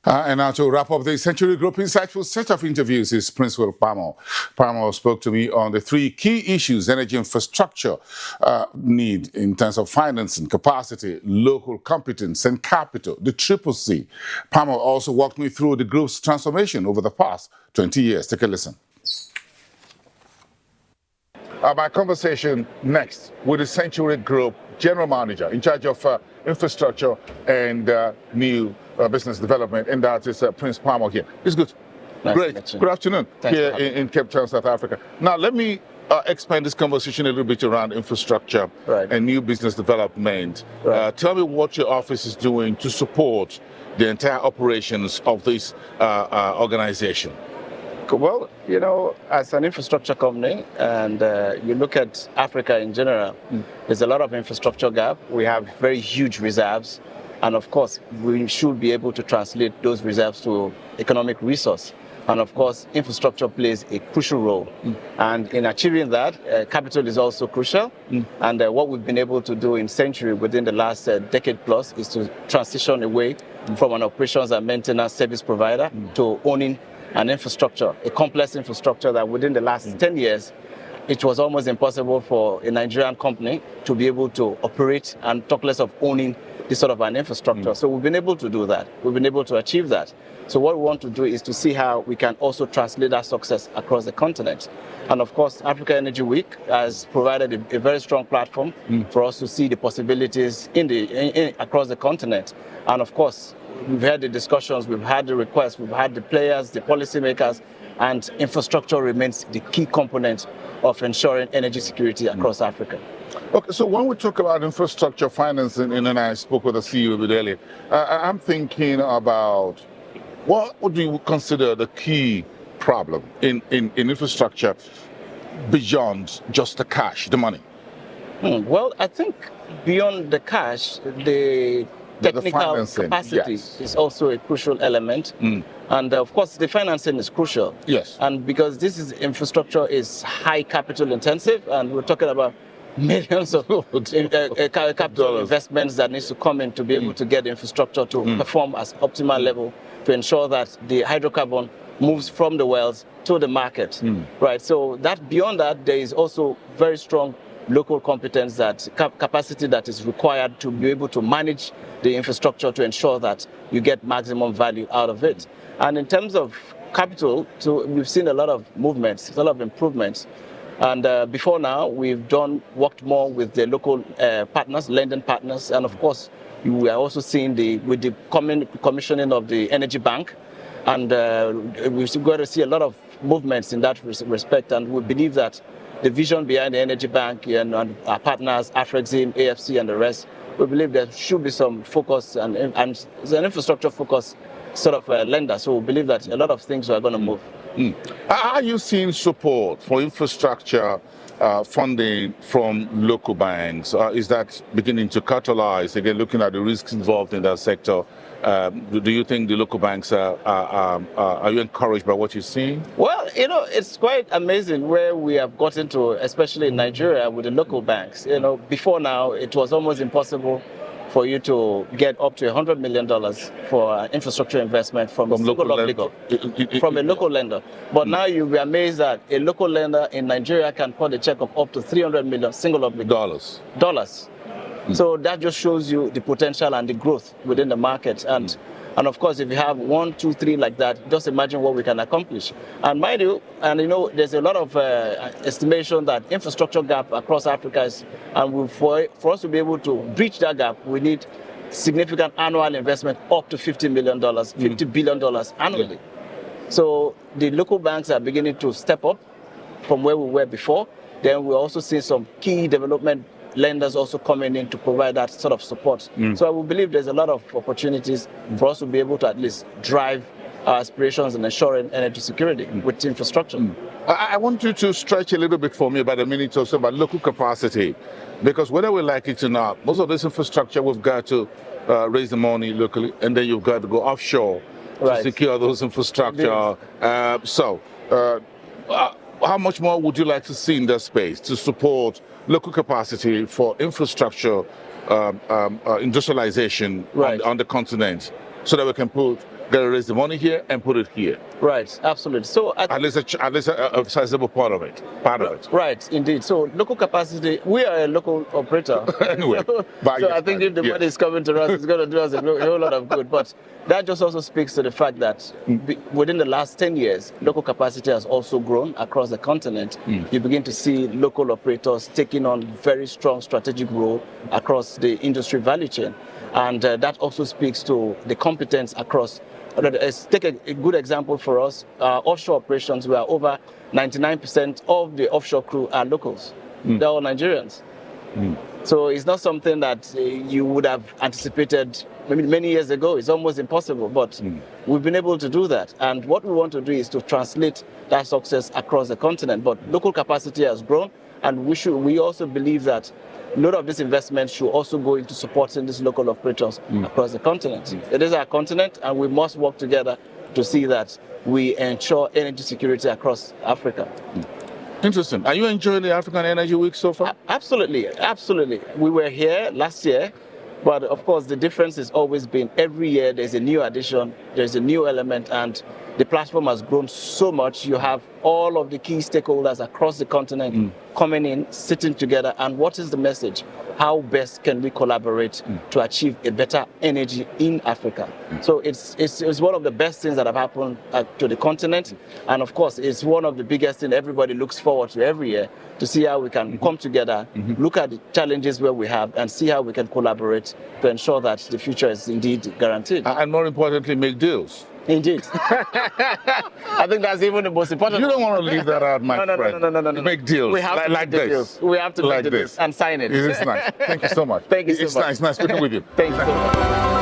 And now to wrap up the Century Group insightful set of interviews is Principal Pamo. Pamo spoke to me on the three key issues energy infrastructure need in terms of financing, capacity, local competence, and capital, the triple C. Pamo also walked me through the group's transformation over the past 20 years. Take a listen. My conversation next with the Century Group General Manager in charge of infrastructure and new business development, and that is Prince Pamo here. It's good. Nice. Great. Good afternoon. Thanks here in Cape Town, South Africa. Now, let me expand this conversation a little bit around infrastructure and new business development. Tell me what your office is doing to support the entire operations of this organization. Well, you know, as an infrastructure company, and you look at Africa in general, there's a lot of infrastructure gap. We have very huge reserves. And of course, we should be able to translate those reserves to economic resource. And of course, infrastructure plays a crucial role. And in achieving that, capital is also crucial. And what we've been able to do in Century within the last decade plus is to transition away from an operations and maintenance service provider to owning an infrastructure, a complex infrastructure that within the last 10 years, it was almost impossible for a Nigerian company to be able to operate and talk less of owning this sort of an infrastructure. So we've been able to do that. We've been able to achieve that. So what we want to do is to see how we can also translate that success across the continent. And of course, Africa Energy Week has provided a very strong platform for us to see the possibilities across the continent. And of course, we've had the discussions, we've had the requests, we've had the players, the policymakers, and infrastructure remains the key component of ensuring energy security across Africa. Okay, so when we talk about infrastructure financing, and I spoke with the CEO a bit earlier, I'm thinking about what would you consider the key problem in infrastructure beyond just the cash, the money? Well, I think beyond the cash, the technical capacity is also a crucial element. And of course, the financing is crucial. Yes. And because this is infrastructure is high capital intensive, and we're talking about millions of capital investments that needs to come in to be able to get the infrastructure to perform as optimal level to ensure that the hydrocarbon moves from the wells to the market. Right. So that beyond that, there is also very strong local competence, that capacity that is required to be able to manage the infrastructure to ensure that you get maximum value out of it. And in terms of capital, so we've seen a lot of movements, a lot of improvements. And before now, we've worked more with the local partners, lending partners, and of course, we are also seeing with the commissioning of the Energy Bank, and we're going to see a lot of movements in that respect. And we believe that the vision behind the Energy Bank and our partners, Afrexim, AFC, and the rest, we believe there should be some focus and it's an infrastructure focus sort of lender. So we believe that a lot of things are going to move. Are you seeing support for infrastructure funding from local banks? Is that beginning to catalyze, again, looking at the risks involved in that sector? Do you think the local banks are you encouraged by what you're seeing? Well, you know, it's quite amazing where we have gotten to, especially in Nigeria with the local banks. You know, before now, it was almost impossible for you to get up to $100 million for infrastructure investment from a local lender. But now you'll be amazed that a local lender in Nigeria can cut a check of up to $300 million single obligor. Dollars. So that just shows you the potential and the growth within the market. And of course, if you have 1, 2, 3 like that, just imagine what we can accomplish. And mind you, there's a lot of estimation that infrastructure gap across Africa is, and for us to be able to breach that gap, we need significant annual investment up to $50 million, $50 billion annually. So the local banks are beginning to step up from where we were before. Then we also see some key development lenders also coming in to provide that sort of support. So I will believe there's a lot of opportunities for us to be able to at least drive our aspirations in ensuring energy security with infrastructure. I want you to stretch a little bit for me about a minute or so about local capacity, because whether we like it or not, most of this infrastructure we've got to raise the money locally, and then you've got to go offshore to secure those infrastructure. How much more would you like to see in that space to support local capacity for infrastructure industrialization on the continent, so that we can put Gotta raise the money here and put it here. Right, absolutely. So At least a sizable part of it. Right, indeed. So local capacity, we are a local operator. Anyway, so I think if the money is coming to us, it's going to do us a whole lot of good. But that just also speaks to the fact that within the last 10 years, local capacity has also grown across the continent. You begin to see local operators taking on very strong strategic role across the industry value chain. And that also speaks to the competence across. Let's take a good example for us. Offshore operations, where over 99% of the offshore crew are locals. They're all Nigerians. So it's not something that you would have anticipated many years ago. It's almost impossible, but we've been able to do that. And what we want to do is to translate that success across the continent. But local capacity has grown, and we also believe that a lot of this investment should also go into supporting these local operators across the continent. It is our continent, and we must work together to see that we ensure energy security across Africa. Interesting. Are you enjoying the African Energy Week so far? Absolutely, absolutely. We were here last year, but of course the difference has always been every year there's a new addition, there's a new element, and the platform has grown so much. You have all of the key stakeholders across the continent coming in, sitting together, and what is the message? How best can we collaborate to achieve a better energy in Africa? So it's one of the best things that have happened to the continent, and of course it's one of the biggest things everybody looks forward to every year, to see how we can come together, look at the challenges where we have, and see how we can collaborate to ensure that the future is indeed guaranteed. And more importantly, make deals. Indeed. I think that's even the most important. You don't want to leave that out, my friend. No. Make deals. We have to like make the this. deals. We have to like make the deals and sign it. It is nice. Thank you so much. Thank you so much. It's nice speaking with you. Thank you so much.